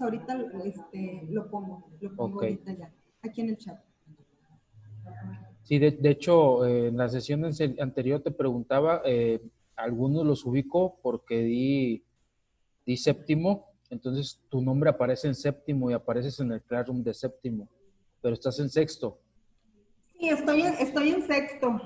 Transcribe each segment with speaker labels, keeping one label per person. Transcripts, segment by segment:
Speaker 1: ahorita lo pongo
Speaker 2: Ok.
Speaker 1: ahorita ya, aquí en el chat.
Speaker 2: Sí, de hecho, en la sesión anterior te preguntaba, algunos los ubico porque di séptimo, entonces tu nombre aparece en séptimo y apareces en el Classroom de séptimo, pero estás en sexto.
Speaker 1: Sí, estoy en sexto.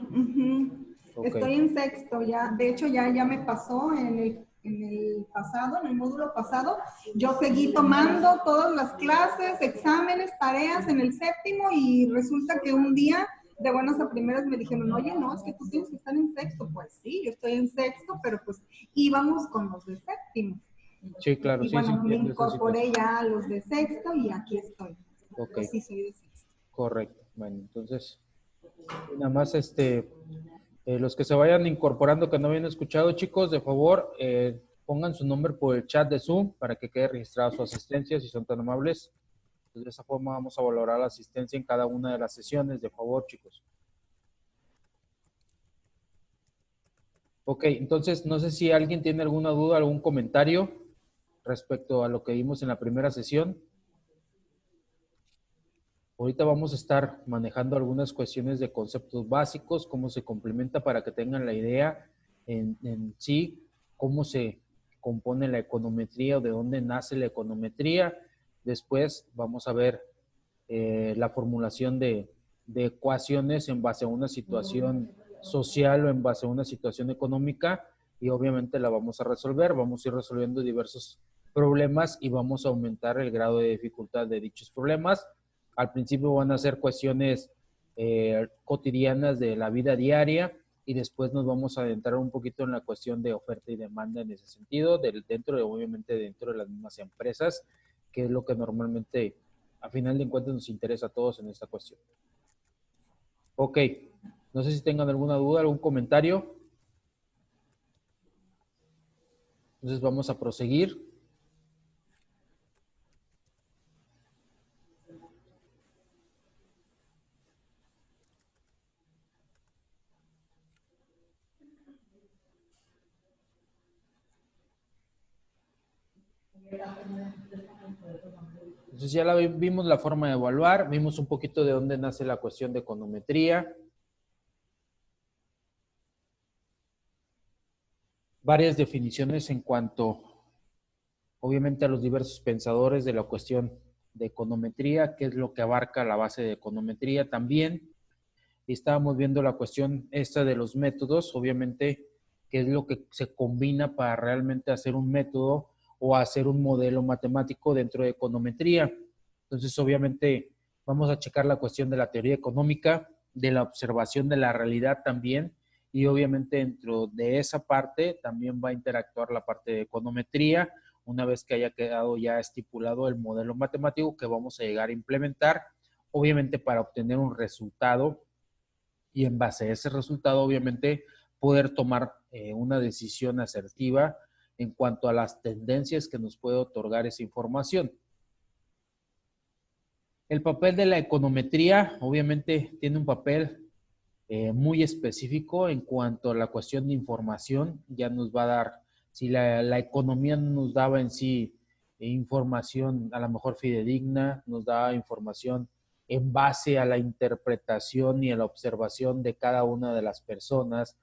Speaker 2: Ok,
Speaker 1: Estoy en sexto ya. De hecho, ya me pasó en el pasado, en el módulo pasado. Yo seguí tomando todas las clases, exámenes, tareas en el séptimo y resulta que un día, de buenas a primeras, me dijeron, oye, no, es que tú tienes que estar en sexto. Pues sí, yo estoy en sexto, pero pues íbamos con los de séptimo.
Speaker 2: sí, claro,
Speaker 1: Y
Speaker 2: sí, sí
Speaker 1: bueno, me
Speaker 2: entiendo esa
Speaker 1: incorporé
Speaker 2: situación.
Speaker 1: ya a los de sexto y aquí estoy.
Speaker 2: Ok,
Speaker 1: Pues sí, soy de sexto.
Speaker 2: correcto. Bueno, entonces, nada más los que se vayan incorporando que no habían escuchado, chicos, de favor, pongan su nombre por el chat de Zoom para que quede registrada su asistencia, si son tan amables. Entonces, de esa forma vamos a valorar la asistencia en cada una de las sesiones, de favor, chicos. Ok, entonces, no sé si alguien tiene alguna duda, algún comentario respecto a lo que vimos en la primera sesión. Ahorita vamos a estar manejando algunas cuestiones de conceptos básicos, cómo se complementa para que tengan la idea en sí, cómo se compone la econometría o de dónde nace la econometría. Después vamos a ver la formulación de ecuaciones en base a una situación social o en base a una situación económica y obviamente la vamos a resolver. Vamos a ir resolviendo diversos problemas y vamos a aumentar el grado de dificultad de dichos problemas. Al principio van a ser cuestiones cotidianas de la vida diaria y después nos vamos a adentrar un poquito en la cuestión de oferta y demanda en ese sentido, obviamente dentro de las mismas empresas, que es lo que normalmente a final de cuentas nos interesa a todos en esta cuestión. Ok, no sé si tengan alguna duda, algún comentario. Entonces vamos a proseguir. Entonces ya vimos la forma de evaluar, vimos un poquito de dónde nace la cuestión de econometría. Varias definiciones en cuanto, obviamente, a los diversos pensadores de la cuestión de econometría, qué es lo que abarca la base de econometría también. Y estábamos viendo la cuestión esta de los métodos, obviamente, qué es lo que se combina para realmente hacer un método o hacer un modelo matemático dentro de econometría. Entonces, obviamente, vamos a checar la cuestión de la teoría económica, de la observación de la realidad también, y obviamente dentro de esa parte también va a interactuar la parte de econometría, una vez que haya quedado ya estipulado el modelo matemático que vamos a llegar a implementar, obviamente para obtener un resultado y en base a ese resultado, obviamente, poder tomar una decisión asertiva en cuanto a las tendencias que nos puede otorgar esa información. El papel de la econometría, obviamente, tiene un papel muy específico en cuanto a la cuestión de información. Ya nos va a dar, si la economía nos daba en sí información a lo mejor fidedigna, nos daba información en base a la interpretación y a la observación de cada una de las personas,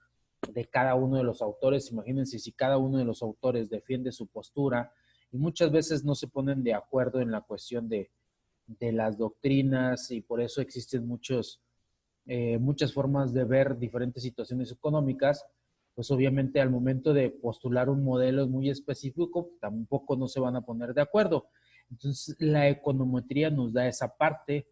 Speaker 2: de cada uno de los autores. Imagínense si cada uno de los autores defiende su postura y muchas veces no se ponen de acuerdo en la cuestión de las doctrinas y por eso existen muchas formas de ver diferentes situaciones económicas, pues obviamente al momento de postular un modelo muy específico, tampoco no se van a poner de acuerdo. Entonces, la econometría nos da esa parte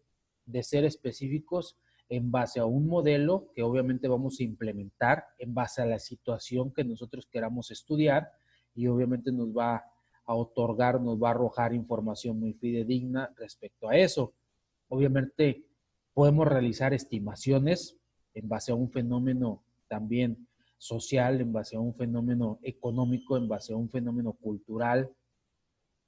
Speaker 2: de ser específicos en base a un modelo que obviamente vamos a implementar en base a la situación que nosotros queramos estudiar y obviamente nos va a otorgar, nos va a arrojar información muy fidedigna respecto a eso. Obviamente podemos realizar estimaciones en base a un fenómeno también social, en base a un fenómeno económico, en base a un fenómeno cultural,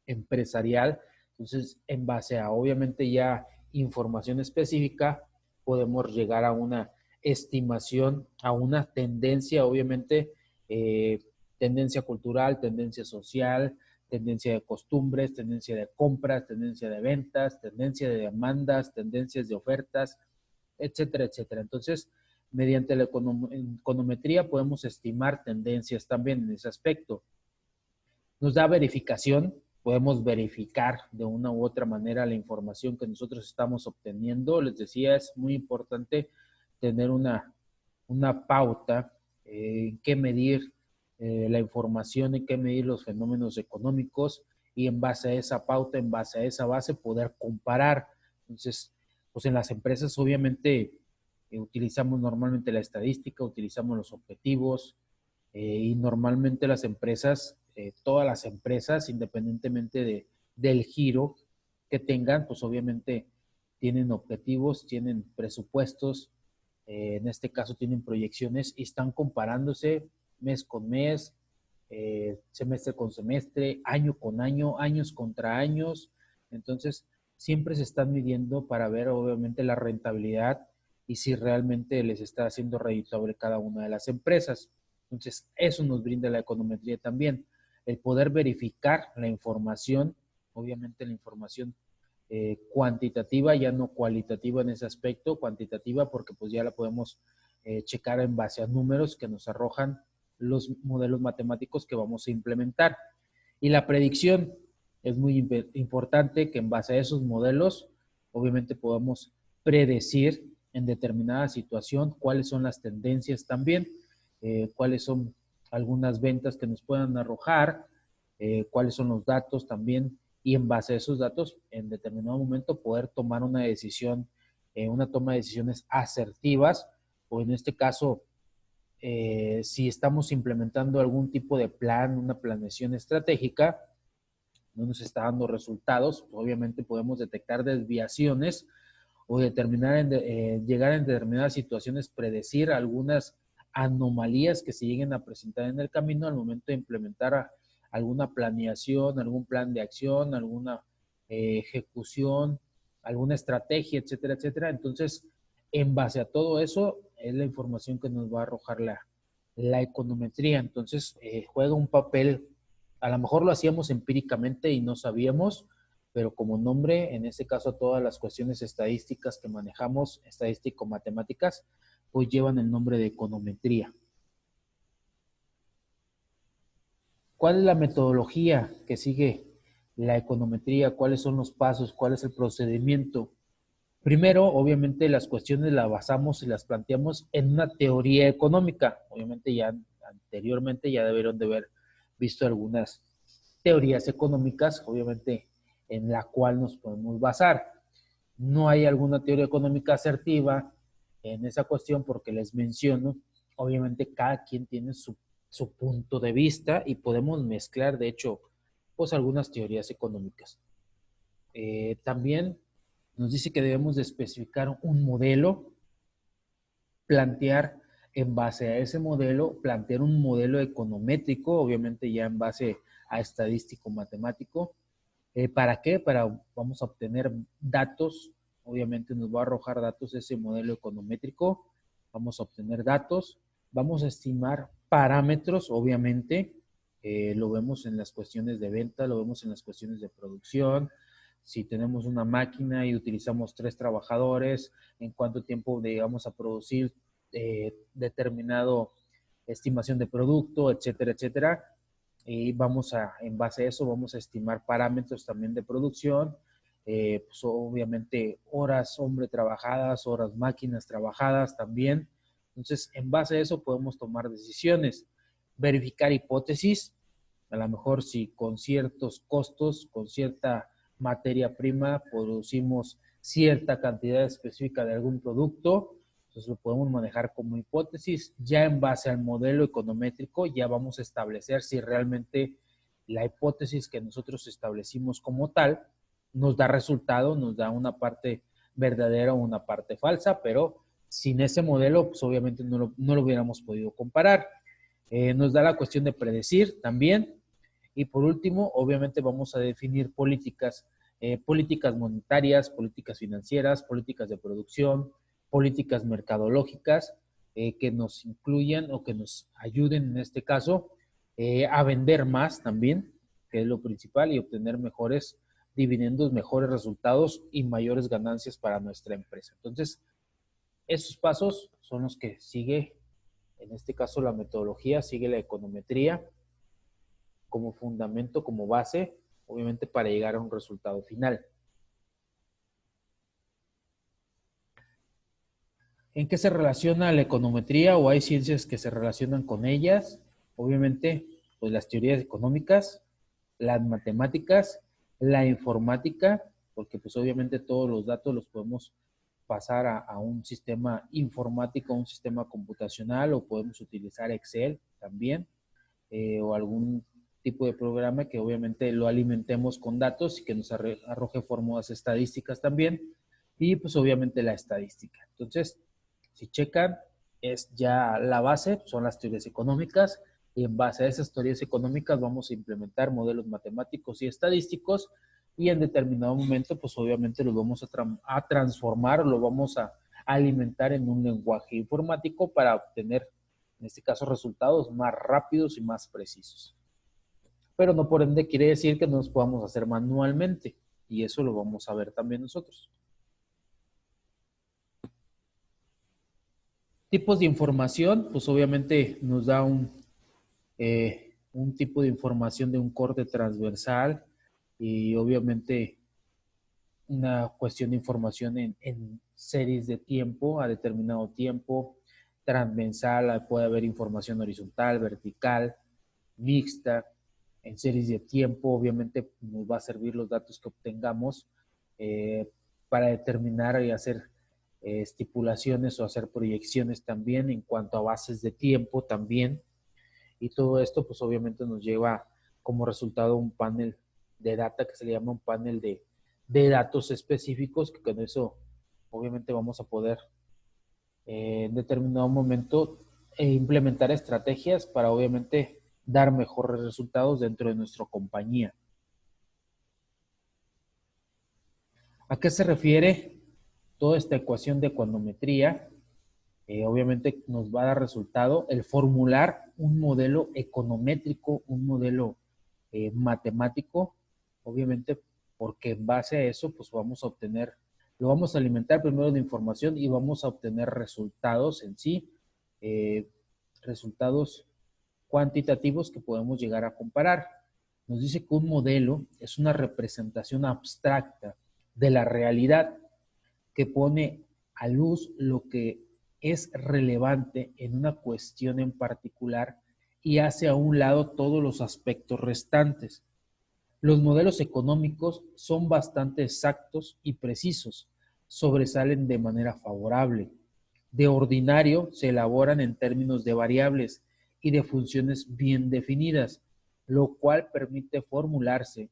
Speaker 2: empresarial. Entonces, en base a obviamente ya información específica, podemos llegar a una estimación, a una tendencia, obviamente, tendencia cultural, tendencia social, tendencia de costumbres, tendencia de compras, tendencia de ventas, tendencia de demandas, tendencias de ofertas, etcétera, etcétera. Entonces, mediante la econometría podemos estimar tendencias también en ese aspecto. Nos da verificación, podemos verificar de una u otra manera la información que nosotros estamos obteniendo. Les decía, es muy importante tener una pauta en qué medir la información, en qué medir los fenómenos económicos y en base a esa pauta, en base a esa base, poder comparar. Entonces, pues en las empresas obviamente utilizamos normalmente la estadística, utilizamos los objetivos y normalmente las empresas, todas las empresas, independientemente del giro que tengan, pues obviamente tienen objetivos, tienen presupuestos, en este caso tienen proyecciones y están comparándose mes con mes, semestre con semestre, año con año, años contra años. Entonces, siempre se están midiendo para ver obviamente la rentabilidad y si realmente les está haciendo redituable cada una de las empresas. Entonces, eso nos brinda la econometría también, el poder verificar la información, obviamente la información cuantitativa, ya no cualitativa en ese aspecto, cuantitativa porque pues ya la podemos checar en base a números que nos arrojan los modelos matemáticos que vamos a implementar. Y la predicción es muy importante que en base a esos modelos, obviamente podamos predecir en determinada situación cuáles son las tendencias también, cuáles son algunas ventas que nos puedan arrojar, cuáles son los datos también y en base a esos datos en determinado momento poder tomar una decisión, una toma de decisiones asertivas o en este caso si estamos implementando algún tipo de plan, una planeación estratégica, no nos está dando resultados, obviamente podemos detectar desviaciones o llegar en determinadas situaciones, predecir algunas anomalías que se lleguen a presentar en el camino al momento de implementar alguna planeación, algún plan de acción, alguna ejecución, alguna estrategia, etcétera, etcétera. Entonces, en base a todo eso, es la información que nos va a arrojar la econometría. Entonces, juega un papel, a lo mejor lo hacíamos empíricamente y no sabíamos, pero como nombre, en este caso, todas las cuestiones estadísticas que manejamos, estadístico-matemáticas, pues llevan el nombre de econometría. ¿Cuál es la metodología que sigue la econometría? ¿Cuáles son los pasos? ¿Cuál es el procedimiento? Primero, obviamente, las cuestiones las basamos y las planteamos en una teoría económica. Obviamente, ya anteriormente ya debieron de haber visto algunas teorías económicas, obviamente, en la cual nos podemos basar. No hay alguna teoría económica asertiva en esa cuestión porque les menciono, obviamente, cada quien tiene su punto de vista y podemos mezclar, de hecho, pues algunas teorías económicas. También nos dice que debemos de especificar un modelo, plantear en base a ese modelo, plantear un modelo econométrico, obviamente ya en base a estadístico matemático. ¿Para qué? Vamos a obtener datos, obviamente nos va a arrojar datos ese modelo econométrico, vamos a obtener datos, vamos a estimar parámetros, obviamente, lo vemos en las cuestiones de venta, lo vemos en las cuestiones de producción. Si tenemos una máquina y utilizamos 3 trabajadores, en cuánto tiempo vamos a producir determinado estimación de producto, etcétera, etcétera. Y en base a eso, vamos a estimar parámetros también de producción, pues obviamente horas hombre trabajadas, horas máquinas trabajadas también. Entonces, en base a eso podemos tomar decisiones, verificar hipótesis, a lo mejor si con ciertos costos, con cierta materia prima, producimos cierta cantidad específica de algún producto, entonces lo podemos manejar como hipótesis. Ya en base al modelo econométrico, ya vamos a establecer si realmente la hipótesis que nosotros establecimos como tal nos da resultado, nos da una parte verdadera o una parte falsa, pero sin ese modelo, pues obviamente no lo hubiéramos podido comparar. Nos da la cuestión de predecir también. Y por último, obviamente vamos a definir políticas monetarias, políticas financieras, políticas de producción, políticas mercadológicas que nos incluyan o que nos ayuden en este caso a vender más también, que es lo principal, y obtener mejores dividendos, mejores resultados y mayores ganancias para nuestra empresa. Entonces, esos pasos son los que sigue, en este caso la metodología, sigue la econometría como fundamento, como base, obviamente para llegar a un resultado final. ¿En qué se relaciona la econometría o hay ciencias que se relacionan con ellas? Obviamente, pues las teorías económicas, las matemáticas, la informática, porque pues obviamente todos los datos los podemos pasar a un sistema informático, un sistema computacional, o podemos utilizar Excel también, o algún tipo de programa que obviamente lo alimentemos con datos y que nos arroje fórmulas estadísticas también, y pues obviamente la estadística. Entonces, si checan, es ya la base, son las teorías económicas, y en base a esas teorías económicas vamos a implementar modelos matemáticos y estadísticos, y en determinado momento, pues obviamente lo vamos a transformar, lo vamos a alimentar en un lenguaje informático para obtener, en este caso, resultados más rápidos y más precisos. Pero no por ende quiere decir que no los podamos hacer manualmente, y eso lo vamos a ver también nosotros. Tipos de información, pues obviamente nos da un tipo de información de un corte transversal, y obviamente una cuestión de información en series de tiempo, a determinado tiempo, transversal, puede haber información horizontal, vertical, mixta, en series de tiempo. Obviamente nos va a servir los datos que obtengamos para determinar y hacer estipulaciones o hacer proyecciones también en cuanto a bases de tiempo también, y todo esto pues obviamente nos lleva como resultado un panel de data que se le llama un panel de datos específicos, que con eso obviamente vamos a poder en determinado momento implementar estrategias para obviamente dar mejores resultados dentro de nuestra compañía. ¿A qué se refiere toda esta ecuación de econometría? Obviamente nos va a dar resultado el formular un modelo econométrico, un modelo matemático, obviamente, porque en base a eso pues vamos a obtener, lo vamos a alimentar primero de información y vamos a obtener resultados en sí, resultados cuantitativos que podemos llegar a comparar. Nos dice que un modelo es una representación abstracta de la realidad que pone a luz lo que es relevante en una cuestión en particular y hace a un lado todos los aspectos restantes. Los modelos económicos son bastante exactos y precisos, sobresalen de manera favorable. De ordinario se elaboran en términos de variables y de funciones bien definidas, lo cual permite formularse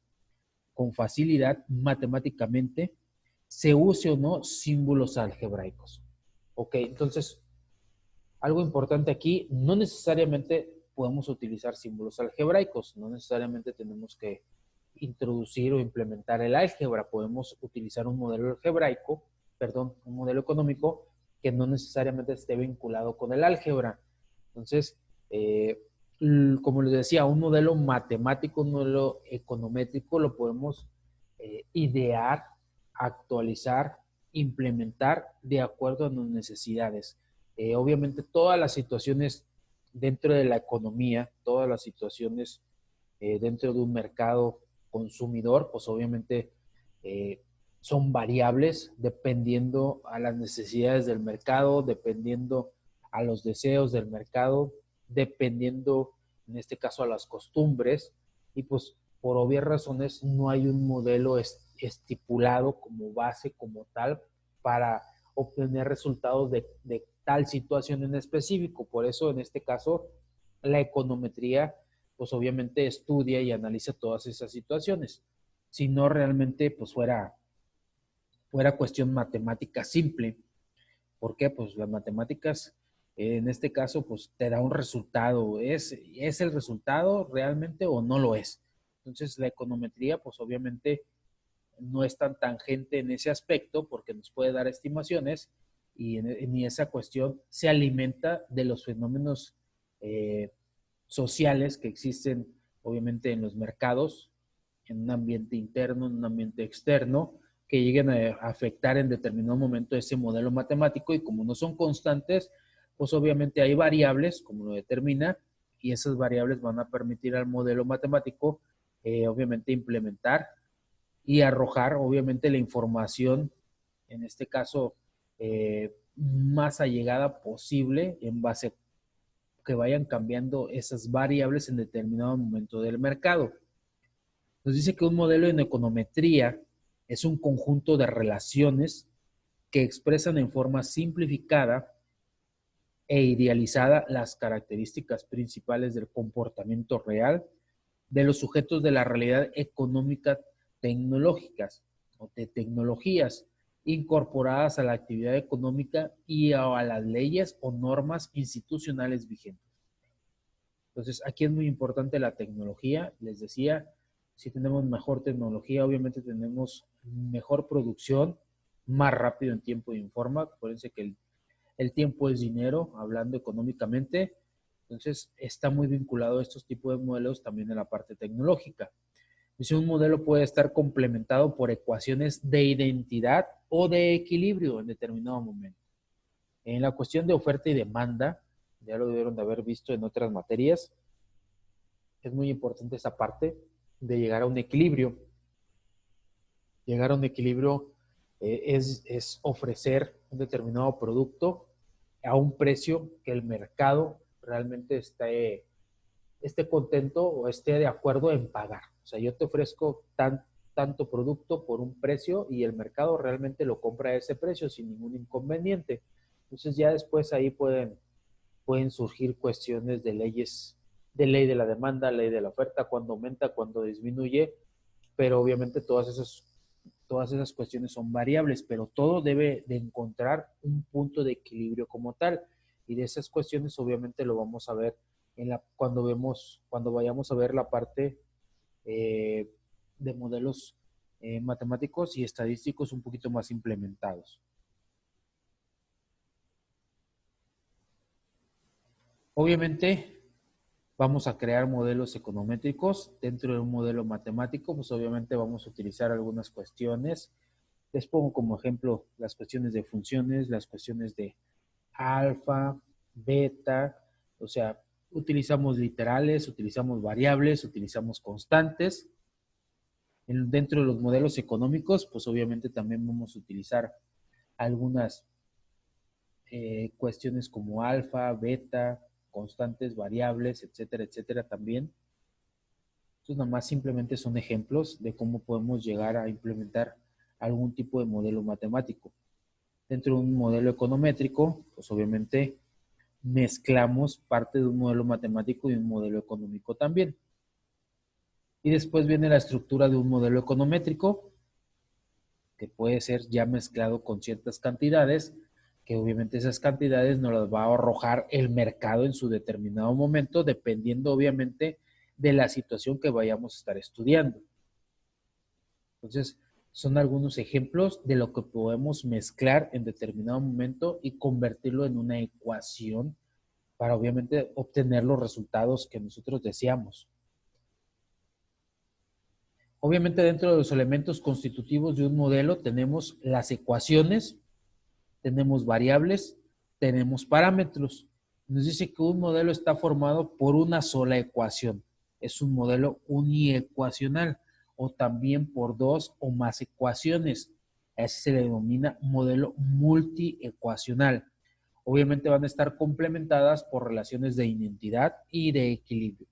Speaker 2: con facilidad matemáticamente, se use o no símbolos algebraicos. Ok, entonces, algo importante aquí, no necesariamente podemos utilizar símbolos algebraicos, no necesariamente tenemos que introducir o implementar el álgebra, podemos utilizar un modelo algebraico, perdón, un modelo económico que no necesariamente esté vinculado con el álgebra. Entonces, como les decía, un modelo matemático, un modelo econométrico lo podemos idear, actualizar, implementar de acuerdo a las necesidades. Obviamente todas las situaciones dentro de la economía, todas las situaciones dentro de un mercado consumidor, pues obviamente son variables dependiendo a las necesidades del mercado, dependiendo a los deseos del mercado, dependiendo en este caso a las costumbres, y pues por obvias razones no hay un modelo estipulado como base, como tal, para obtener resultados de tal situación en específico. Por eso en este caso la econometría pues obviamente estudia y analiza todas esas situaciones. Si no realmente pues fuera cuestión matemática simple. ¿Por qué? Pues las matemáticas en este caso pues te da un resultado. ¿Es el resultado realmente o no lo es? Entonces la econometría pues obviamente no es tan tangente en ese aspecto porque nos puede dar estimaciones, y en esa cuestión se alimenta de los fenómenos sociales que existen obviamente en los mercados, en un ambiente interno, en un ambiente externo, que lleguen a afectar en determinado momento ese modelo matemático, y como no son constantes, pues obviamente hay variables, como lo determina, y esas variables van a permitir al modelo matemático, obviamente, implementar y arrojar, obviamente, la información, en este caso, más allegada posible en base a que vayan cambiando esas variables en determinado momento del mercado. Nos dice que un modelo en econometría es un conjunto de relaciones que expresan en forma simplificada e idealizada las características principales del comportamiento real de los sujetos de la realidad económica tecnológicas o de tecnologías incorporadas a la actividad económica y a las leyes o normas institucionales vigentes. Entonces, aquí es muy importante la tecnología. Les decía, si tenemos mejor tecnología, obviamente tenemos mejor producción, más rápido en tiempo y en forma. Acuérdense que el tiempo es dinero, hablando económicamente. Entonces, está muy vinculado a estos tipos de modelos también en la parte tecnológica. Dice, un modelo puede estar complementado por ecuaciones de identidad o de equilibrio en determinado momento. En la cuestión de oferta y demanda, ya lo debieron de haber visto en otras materias, es muy importante esa parte de llegar a un equilibrio. Llegar a un equilibrio es ofrecer un determinado producto a un precio que el mercado realmente esté contento o esté de acuerdo en pagar. O sea, yo te ofrezco tanto producto por un precio y el mercado realmente lo compra a ese precio sin ningún inconveniente. Entonces ya después ahí pueden surgir cuestiones de leyes, de ley de la demanda, ley de la oferta, cuando aumenta, cuando disminuye, pero obviamente todas esas cuestiones son variables, pero todo debe de encontrar un punto de equilibrio como tal. Y de esas cuestiones obviamente lo vamos a ver cuando vayamos a ver la parte de modelos matemáticos y estadísticos un poquito más implementados. Obviamente vamos a crear modelos econométricos dentro de un modelo matemático, pues obviamente vamos a utilizar algunas cuestiones. Les pongo como ejemplo las cuestiones de funciones, las cuestiones de alfa, beta, o sea, utilizamos literales, utilizamos variables, utilizamos constantes. Dentro de los modelos económicos, pues obviamente también vamos a utilizar algunas cuestiones como alfa, beta, constantes, variables, etcétera, etcétera también. Estos nada más simplemente son ejemplos de cómo podemos llegar a implementar algún tipo de modelo matemático. Dentro de un modelo econométrico, pues obviamente mezclamos parte de un modelo matemático y un modelo económico también. Y después viene la estructura de un modelo econométrico, que puede ser ya mezclado con ciertas cantidades, que obviamente esas cantidades nos las va a arrojar el mercado en su determinado momento, dependiendo obviamente de la situación que vayamos a estar estudiando. Entonces, son algunos ejemplos de lo que podemos mezclar en determinado momento y convertirlo en una ecuación para obviamente obtener los resultados que nosotros deseamos. Obviamente dentro de los elementos constitutivos de un modelo tenemos las ecuaciones, tenemos variables, tenemos parámetros. Nos dice que un modelo está formado por una sola ecuación. Es un modelo uniecuacional o también por dos o más ecuaciones. A ese se le denomina modelo multiecuacional. Obviamente van a estar complementadas por relaciones de identidad y de equilibrio.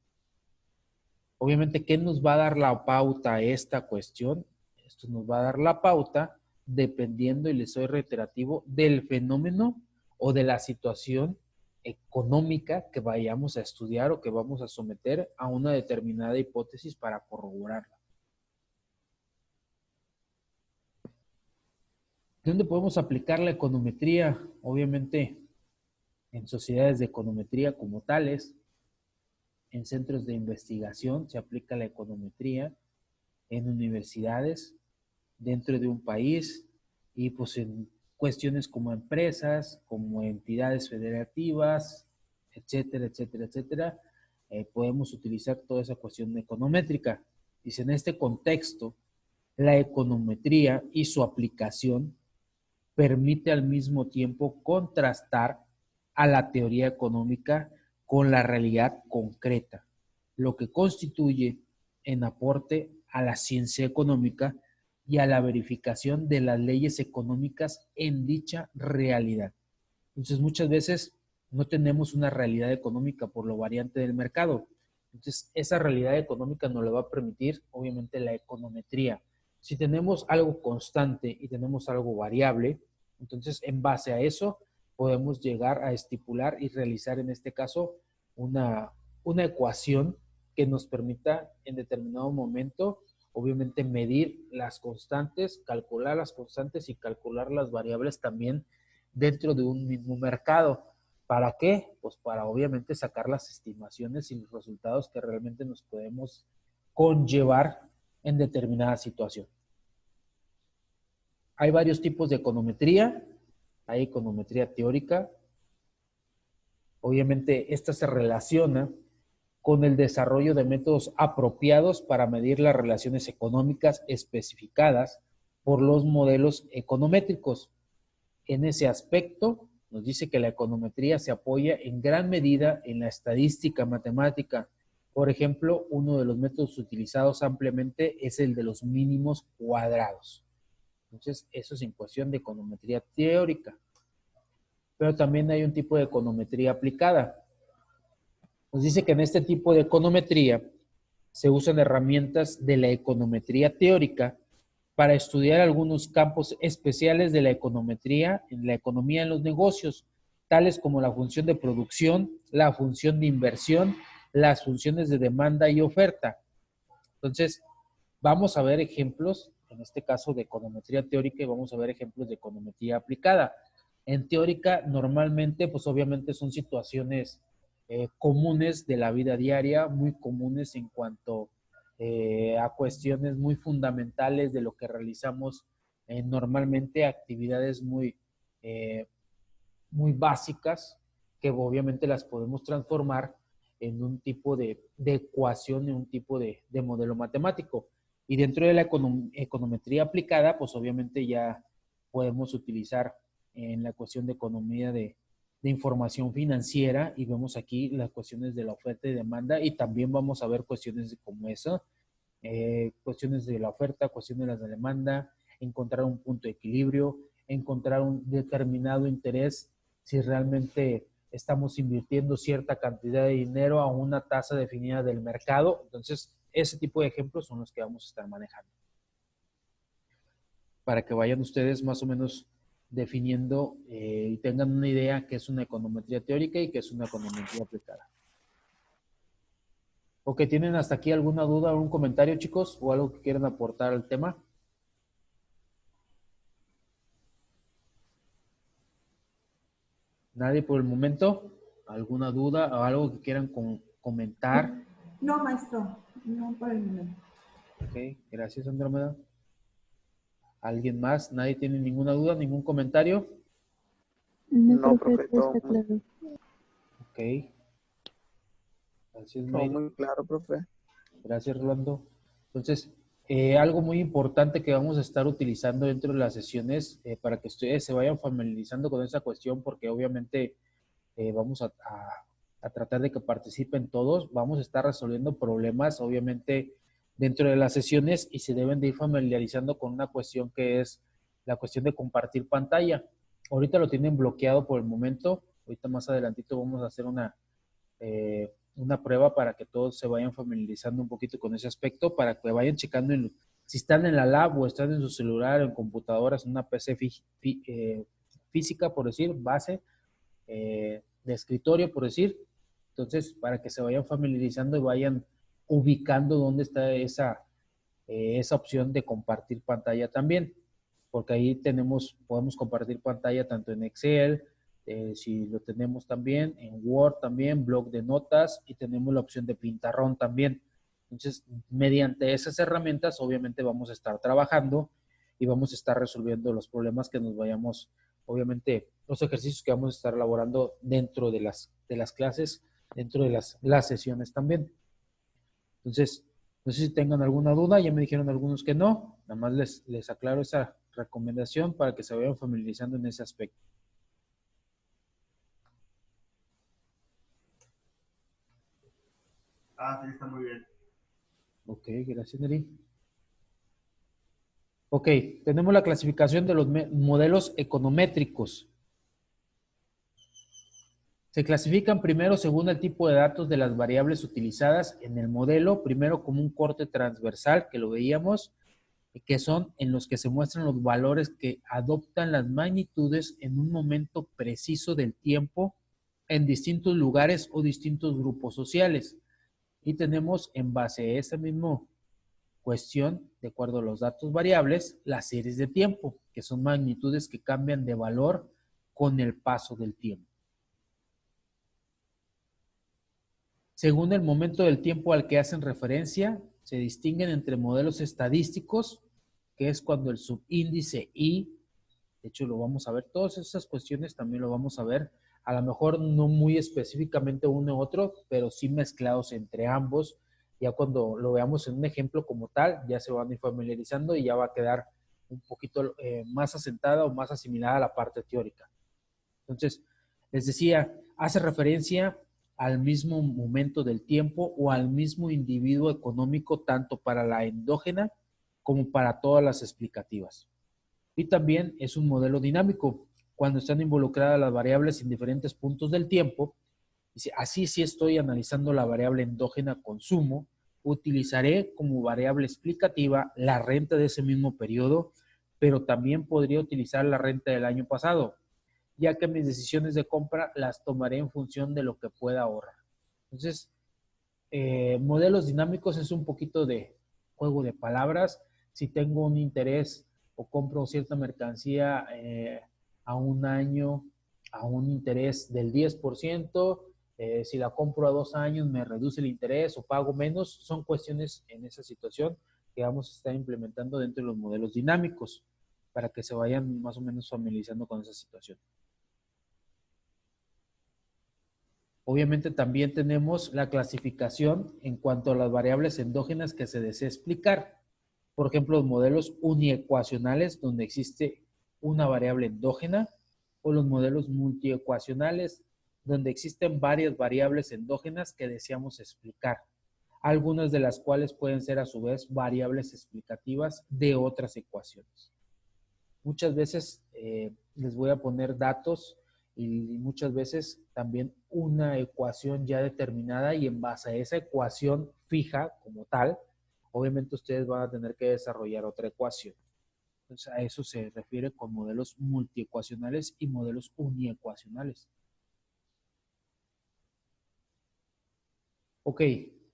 Speaker 2: Obviamente, ¿qué nos va a dar la pauta a esta cuestión? Esto nos va a dar la pauta dependiendo, y les soy reiterativo, del fenómeno o de la situación económica que vayamos a estudiar o que vamos a someter a una determinada hipótesis para corroborarla. ¿Dónde podemos aplicar la econometría? Obviamente, en sociedades de econometría como tales, en centros de investigación se aplica la econometría, en universidades, dentro de un país y pues en cuestiones como empresas, como entidades federativas, etcétera, etcétera, etcétera, podemos utilizar toda esa cuestión econométrica. Dice, en este contexto, la econometría y su aplicación permite al mismo tiempo contrastar a la teoría económica con la realidad concreta, lo que constituye en aporte a la ciencia económica y a la verificación de las leyes económicas en dicha realidad. Entonces, muchas veces no tenemos una realidad económica por lo variante del mercado. Entonces, esa realidad económica nos la va a permitir, obviamente, la econometría. Si tenemos algo constante y tenemos algo variable, entonces, en base a eso, podemos llegar a estipular y realizar, en este caso, una ecuación que nos permita, en determinado momento, obviamente, medir las constantes, calcular las constantes y calcular las variables también dentro de un mismo mercado. ¿Para qué? Pues para obviamente sacar las estimaciones y los resultados que realmente nos podemos conllevar en determinada situación. Hay varios tipos de econometría. Hay econometría teórica. Obviamente esta se relaciona con el desarrollo de métodos apropiados para medir las relaciones económicas especificadas por los modelos econométricos. En ese aspecto, nos dice que la econometría se apoya en gran medida en la estadística matemática. Por ejemplo, uno de los métodos utilizados ampliamente es el de los mínimos cuadrados. Entonces, eso es en cuestión de econometría teórica. Pero también hay un tipo de econometría aplicada. Nos dice que en este tipo de econometría se usan herramientas de la econometría teórica para estudiar algunos campos especiales de la econometría en la economía en los negocios, tales como la función de producción, la función de inversión, las funciones de demanda y oferta. Entonces, vamos a ver ejemplos, en este caso de econometría teórica, y vamos a ver ejemplos de econometría aplicada. En teórica, normalmente, pues obviamente son situaciones comunes de la vida diaria, muy comunes en cuanto a cuestiones muy fundamentales de lo que realizamos normalmente, actividades eh, muy básicas que obviamente las podemos transformar en un tipo de ecuación, en un tipo de modelo matemático. Y dentro de la econometría aplicada, pues obviamente ya podemos utilizar en la cuestión de economía de información financiera y vemos aquí las cuestiones de la oferta y demanda y también vamos a ver cuestiones como eso, cuestiones de la oferta, cuestiones de la demanda, encontrar un punto de equilibrio, encontrar un determinado interés, si realmente estamos invirtiendo cierta cantidad de dinero a una tasa definida del mercado. Entonces, ese tipo de ejemplos son los que vamos a estar manejando. Para que vayan ustedes más o menos definiendo y tengan una idea qué es una econometría teórica y qué es una econometría aplicada. ¿O que tienen hasta aquí alguna duda, algún comentario, chicos, o algo que quieran aportar al tema? ¿Nadie por el momento? ¿Alguna duda o algo que quieran comentar?
Speaker 1: No, maestro, no por el momento.
Speaker 2: Ok, gracias, Andrómeda. ¿Alguien más? ¿Nadie tiene ninguna duda, ningún comentario?
Speaker 3: No, profe, todo está claro.
Speaker 2: Ok. Gracias,
Speaker 3: Todo
Speaker 2: Mayra.
Speaker 3: muy claro, profe.
Speaker 2: Gracias, Rolando. Entonces, algo muy importante que vamos a estar utilizando dentro de las sesiones para que ustedes se vayan familiarizando con esa cuestión, porque obviamente vamos a tratar de que participen todos, vamos a estar resolviendo problemas, obviamente, dentro de las sesiones y se deben de ir familiarizando con una cuestión que es la cuestión de compartir pantalla. Ahorita lo tienen bloqueado por el momento, ahorita más adelantito vamos a hacer una prueba para que todos se vayan familiarizando un poquito con ese aspecto, para que vayan checando si están en la lab o están en su celular, en computadoras, en una PC física, por decir, base, de escritorio, por decir. Entonces, para que se vayan familiarizando y vayan ubicando dónde está esa opción de compartir pantalla también, porque ahí podemos compartir pantalla tanto en Excel, si lo tenemos también, en Word también, blog de notas y tenemos la opción de pintarrón también. Entonces, mediante esas herramientas, obviamente vamos a estar trabajando y vamos a estar resolviendo los problemas que nos vayamos, obviamente, los ejercicios que vamos a estar elaborando dentro de las clases, dentro de las sesiones también. Entonces, No sé si tengan alguna duda, ya me dijeron algunos que no, nada más les aclaro esa recomendación para que se vayan familiarizando en ese aspecto.
Speaker 4: Sí, está muy bien.
Speaker 2: Ok, gracias, Neri. Ok, tenemos la clasificación de los modelos econométricos. Se clasifican primero según el tipo de datos de las variables utilizadas en el modelo, primero como un corte transversal, que lo veíamos, que son en los que se muestran los valores que adoptan las magnitudes en un momento preciso del tiempo en distintos lugares o distintos grupos sociales. Y tenemos en base a esa misma cuestión, de acuerdo a los datos variables, las series de tiempo, que son magnitudes que cambian de valor con el paso del tiempo. Según el momento del tiempo al que hacen referencia, se distinguen entre modelos estadísticos, que es cuando el subíndice I, de hecho lo vamos a ver, todas esas cuestiones también lo vamos a ver, a lo mejor no muy específicamente uno u otro, pero sí mezclados entre ambos. Ya cuando lo veamos en un ejemplo como tal, ya se van a ir familiarizando y ya va a quedar un poquito más asentada o más asimilada a la parte teórica. Entonces, les decía, hace referencia al mismo momento del tiempo o al mismo individuo económico, tanto para la endógena como para todas las explicativas. Y también es un modelo dinámico, cuando están involucradas las variables en diferentes puntos del tiempo. Así, si estoy analizando la variable endógena consumo, utilizaré como variable explicativa la renta de ese mismo periodo, pero también podría utilizar la renta del año pasado, ya que mis decisiones de compra las tomaré en función de lo que pueda ahorrar. Entonces, modelos dinámicos es un poquito de juego de palabras. Si tengo un interés o compro cierta mercancía a un año, a un interés del 10%, si la compro a 2 años me reduce el interés o pago menos, son cuestiones en esa situación que vamos a estar implementando dentro de los modelos dinámicos para que se vayan más o menos familiarizando con esa situación. Obviamente también tenemos la clasificación en cuanto a las variables endógenas que se desea explicar. Por ejemplo, los modelos uniecuacionales, donde existe una variable endógena, o los modelos multiecuacionales, donde existen varias variables endógenas que deseamos explicar, algunas de las cuales pueden ser a su vez variables explicativas de otras ecuaciones. Muchas veces les voy a poner datos y muchas veces también una ecuación ya determinada, y en base a esa ecuación fija como tal, obviamente ustedes van a tener que desarrollar otra ecuación. Entonces a eso se refiere con modelos multiecuacionales y modelos uniecuacionales. Ok,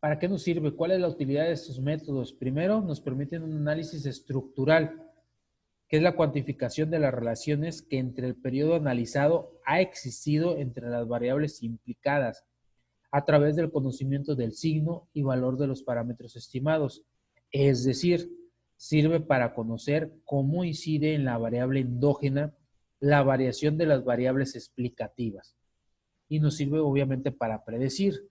Speaker 2: ¿para qué nos sirve? ¿Cuál es la utilidad de estos métodos? Primero, nos permiten un análisis estructural, que es la cuantificación de las relaciones que entre el periodo analizado ha existido entre las variables implicadas a través del conocimiento del signo y valor de los parámetros estimados. Es decir, sirve para conocer cómo incide en la variable endógena la variación de las variables explicativas. Y nos sirve obviamente para predecir.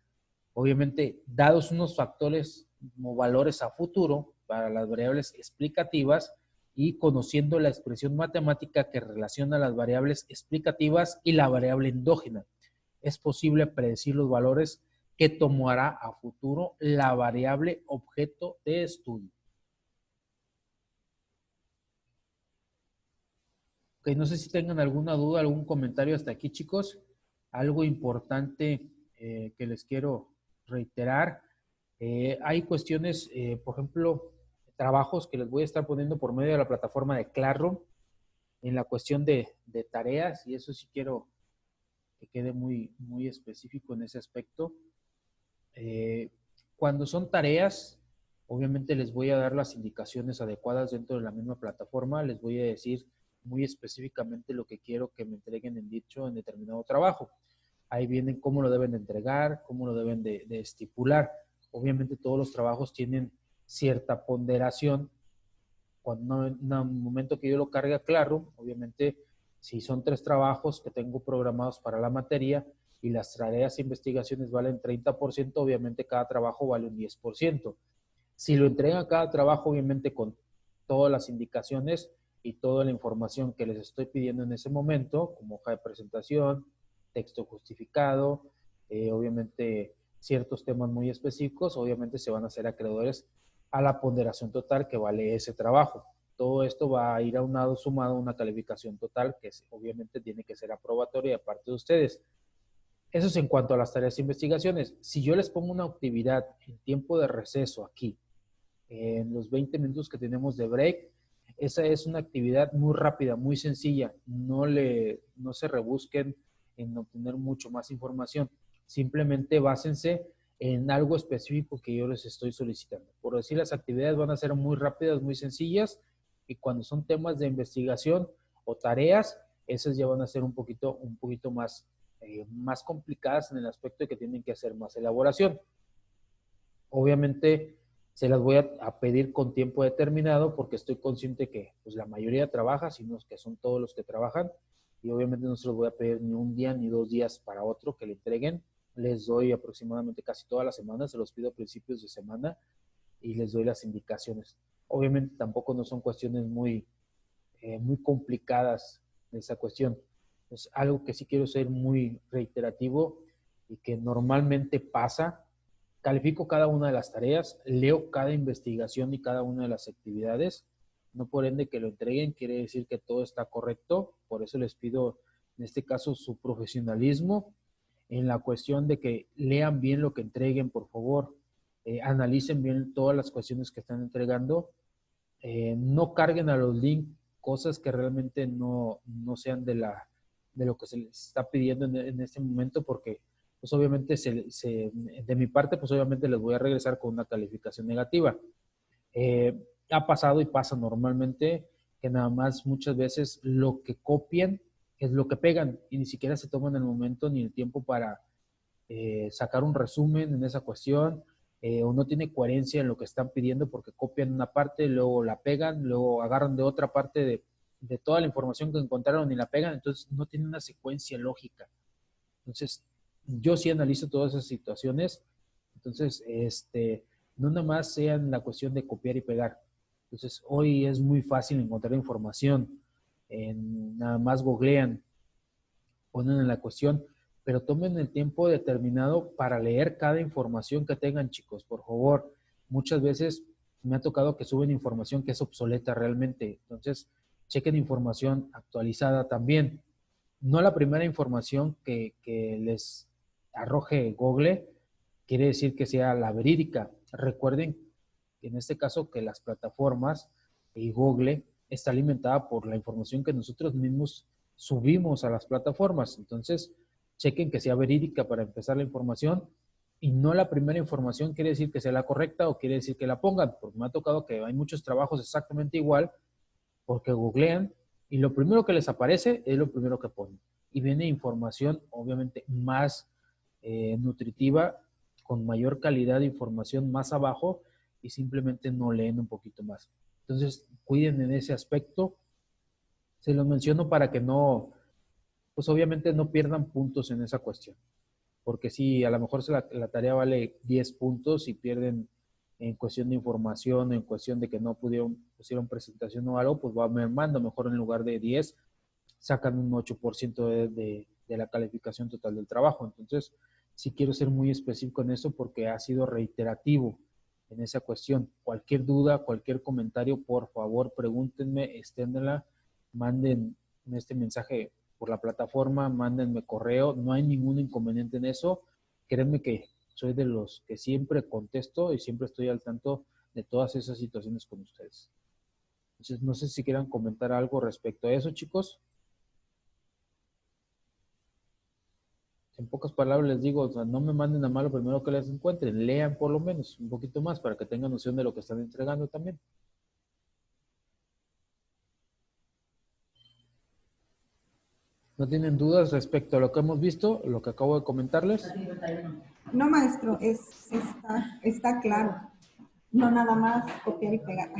Speaker 2: Obviamente, dados unos factores como valores a futuro para las variables explicativas, y conociendo la expresión matemática que relaciona las variables explicativas y la variable endógena, es posible predecir los valores que tomará a futuro la variable objeto de estudio. Ok, no sé si tengan alguna duda, algún comentario hasta aquí, chicos. Algo importante que les quiero reiterar. Hay cuestiones, por ejemplo, trabajos que les voy a estar poniendo por medio de la plataforma de Classroom en la cuestión de tareas, y eso sí quiero que quede muy, muy específico en ese aspecto. Cuando son tareas, obviamente les voy a dar las indicaciones adecuadas dentro de la misma plataforma, les voy a decir muy específicamente lo que quiero que me entreguen en determinado trabajo. Ahí vienen cómo lo deben de entregar, cómo lo deben de estipular. Obviamente todos los trabajos tienen cierta ponderación. Cuando en un momento que yo lo cargue a Classroom, obviamente si son 3 trabajos que tengo programados para la materia y las tareas e investigaciones valen 30%, obviamente cada trabajo vale un 10%. Si lo entregan cada trabajo, obviamente con todas las indicaciones y toda la información que les estoy pidiendo en ese momento, como hoja de presentación, texto justificado, obviamente ciertos temas muy específicos, obviamente se van a hacer acreedores a la ponderación total que vale ese trabajo. Todo esto va a ir aunado, sumado a una calificación total que obviamente tiene que ser aprobatoria de parte de ustedes. Eso es en cuanto a las tareas de investigaciones. Si yo les pongo una actividad en tiempo de receso aquí, en los 20 minutos que tenemos de break, esa es una actividad muy rápida, muy sencilla. No se rebusquen en obtener mucho más información. Simplemente básense en algo específico que yo les estoy solicitando. Por decir, las actividades van a ser muy rápidas, muy sencillas, y cuando son temas de investigación o tareas, esas ya van a ser un poquito más, más complicadas en el aspecto de que tienen que hacer más elaboración. Obviamente se las voy a pedir con tiempo determinado porque estoy consciente que pues, la mayoría trabaja, sino que son todos los que trabajan, y obviamente no se los voy a pedir ni un día ni 2 días para otro que le entreguen. Les doy aproximadamente casi toda la semana, se los pido a principios de semana y les doy las indicaciones. Obviamente tampoco no son cuestiones muy complicadas de esa cuestión. Es algo que sí quiero ser muy reiterativo y que normalmente pasa. Califico cada una de las tareas, leo cada investigación y cada una de las actividades. No por ende que lo entreguen quiere decir que todo está correcto. Por eso les pido, en este caso, su profesionalismo en la cuestión de que lean bien lo que entreguen, por favor. Analicen bien todas las cuestiones que están entregando. No carguen a los links cosas que realmente no sean de lo que se les está pidiendo en este momento, porque pues obviamente de mi parte, pues obviamente les voy a regresar con una calificación negativa. Ha pasado y pasa normalmente que nada más muchas veces lo que copian es lo que pegan y ni siquiera se toman el momento ni el tiempo para sacar un resumen en esa cuestión, o no tiene coherencia en lo que están pidiendo porque copian una parte, luego la pegan, luego agarran de otra parte de toda la información que encontraron y la pegan, entonces no tiene una secuencia lógica. Entonces, yo sí analizo todas esas situaciones. Entonces, no nada más sea en la cuestión de copiar y pegar. Entonces, hoy es muy fácil encontrar información. Nada más googlean, ponen en la cuestión, pero tomen el tiempo determinado para leer cada información que tengan, chicos, por favor. Muchas veces me ha tocado que suben información que es obsoleta realmente. Entonces, chequen información actualizada también. No la primera información que les arroje Google quiere decir que sea la verídica. Recuerden, en este caso, que las plataformas y Google está alimentada por la información que nosotros mismos subimos a las plataformas. Entonces, chequen que sea verídica para empezar la información, y no la primera información quiere decir que sea la correcta o quiere decir que la pongan, porque me ha tocado que hay muchos trabajos exactamente igual porque googlean y lo primero que les aparece es lo primero que ponen. Y viene información obviamente más nutritiva, con mayor calidad de información más abajo, y simplemente no leen un poquito más. Entonces, cuiden en ese aspecto. Se los menciono para que no, pues obviamente no pierdan puntos en esa cuestión. Porque si a lo mejor la tarea vale 10 puntos y pierden en cuestión de información, en cuestión de que no pusieron presentación o algo, pues va mermando. Mejor en lugar de 10, sacan un 8% de la calificación total del trabajo. Entonces, sí quiero ser muy específico en eso porque ha sido reiterativo en esa cuestión. Cualquier duda, cualquier comentario, por favor, pregúntenme, exténdenla, manden este mensaje por la plataforma, mándenme correo, no hay ningún inconveniente en eso. Créanme que soy de los que siempre contesto y siempre estoy al tanto de todas esas situaciones con ustedes. Entonces, no sé si quieran comentar algo respecto a eso, chicos. En pocas palabras les digo, o sea, no me manden a mal lo primero que les encuentren, lean por lo menos un poquito más para que tengan noción de lo que están entregando también. ¿No tienen dudas respecto a lo que hemos visto, lo que acabo de comentarles?
Speaker 1: No, maestro, está claro. No nada más copiar y pegar.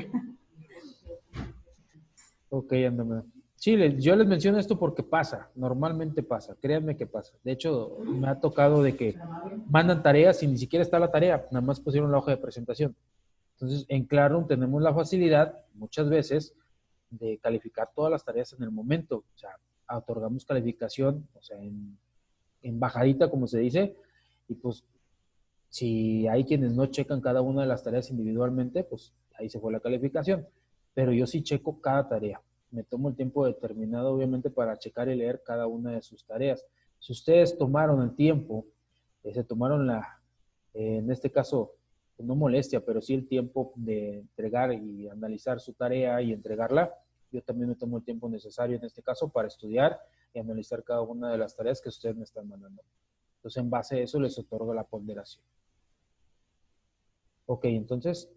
Speaker 2: Ok, ándame. Sí, yo les menciono esto porque pasa, normalmente pasa, créanme que pasa. De hecho, me ha tocado de que mandan tareas y ni siquiera está la tarea, nada más pusieron la hoja de presentación. Entonces, en Classroom tenemos la facilidad, muchas veces, de calificar todas las tareas en el momento. O sea, otorgamos calificación, o sea, en bajadita, como se dice, y pues si hay quienes no checan cada una de las tareas individualmente, pues ahí se fue la calificación. Pero yo sí checo cada tarea. Me tomo el tiempo determinado, obviamente, para checar y leer cada una de sus tareas. Si ustedes tomaron el tiempo, se tomaron en este caso, no molestia, pero sí el tiempo de entregar y analizar su tarea y entregarla, yo también me tomo el tiempo necesario en este caso para estudiar y analizar cada una de las tareas que ustedes me están mandando. Entonces, en base a eso les otorgo la ponderación. Ok, entonces,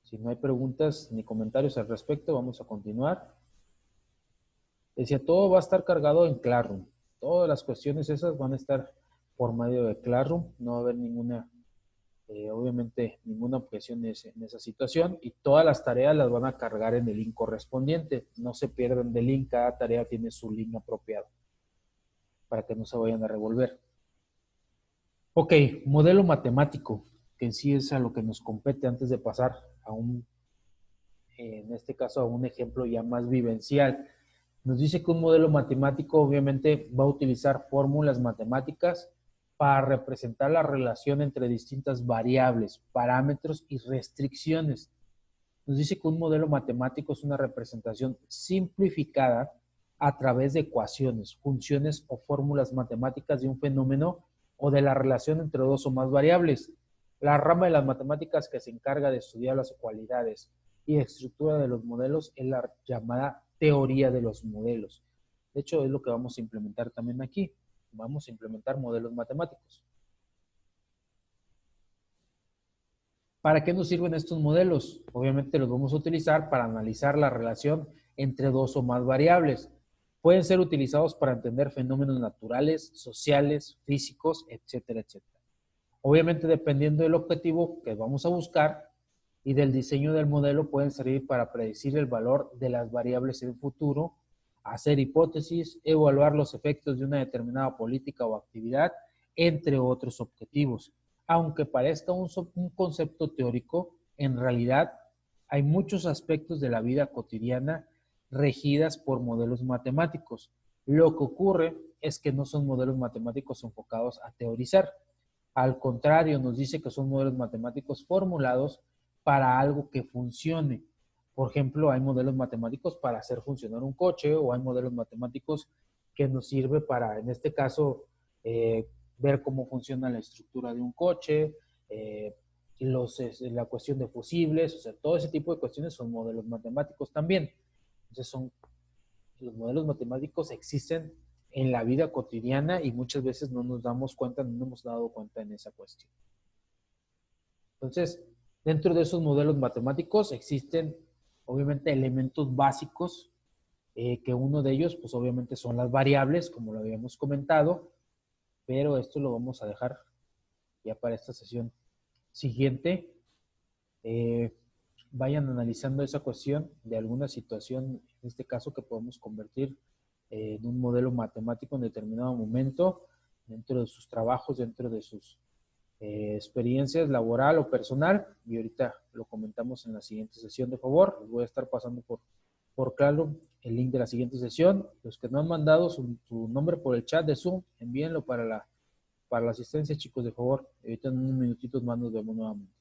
Speaker 2: si no hay preguntas ni comentarios al respecto, vamos a continuar. Decía, todo va a estar cargado en Classroom. Todas las cuestiones esas van a estar por medio de Classroom. No va a haber ninguna, obviamente, ninguna objeción en esa situación. Y todas las tareas las van a cargar en el link correspondiente. No se pierdan del link. Cada tarea tiene su link apropiado para que no se vayan a revolver. Ok, modelo matemático, que en sí es a lo que nos compete antes de pasar a en este caso, a un ejemplo ya más vivencial. Nos dice que un modelo matemático obviamente va a utilizar fórmulas matemáticas para representar la relación entre distintas variables, parámetros y restricciones. Nos dice que un modelo matemático es una representación simplificada a través de ecuaciones, funciones o fórmulas matemáticas de un fenómeno o de la relación entre dos o más variables. La rama de las matemáticas que se encarga de estudiar las cualidades y estructura de los modelos es la llamada teoría de los modelos. De hecho, es lo que vamos a implementar también aquí. Vamos a implementar modelos matemáticos. ¿Para qué nos sirven estos modelos? Obviamente los vamos a utilizar para analizar la relación entre dos o más variables. Pueden ser utilizados para entender fenómenos naturales, sociales, físicos, etcétera, etcétera. Obviamente, dependiendo del objetivo que vamos a buscar y del diseño del modelo, pueden servir para predecir el valor de las variables en el futuro, hacer hipótesis, evaluar los efectos de una determinada política o actividad, entre otros objetivos. Aunque parezca un concepto teórico, en realidad hay muchos aspectos de la vida cotidiana regidas por modelos matemáticos. Lo que ocurre es que no son modelos matemáticos enfocados a teorizar. Al contrario, nos dice que son modelos matemáticos formulados para algo que funcione. Por ejemplo, hay modelos matemáticos para hacer funcionar un coche, o hay modelos matemáticos que nos sirve para, en este caso, ver cómo funciona la estructura de un coche, la cuestión de fusibles, o sea, todo ese tipo de cuestiones son modelos matemáticos también. Entonces, los modelos matemáticos existen en la vida cotidiana y muchas veces no nos damos cuenta, no nos hemos dado cuenta en esa cuestión. Entonces, dentro de esos modelos matemáticos existen, obviamente, elementos básicos, que uno de ellos, pues obviamente son las variables, como lo habíamos comentado, pero esto lo vamos a dejar ya para esta sesión siguiente. Vayan analizando esa cuestión de alguna situación, en este caso, que podemos convertir en un modelo matemático en determinado momento, dentro de sus trabajos, dentro de sus experiencias laboral o personal, y ahorita lo comentamos en la siguiente sesión. De favor, les voy a estar pasando por Classroom el link de la siguiente sesión. Los que no han mandado su nombre por el chat de Zoom, envíenlo para la asistencia, chicos, de favor. Ahorita en unos minutitos más nos vemos nuevamente.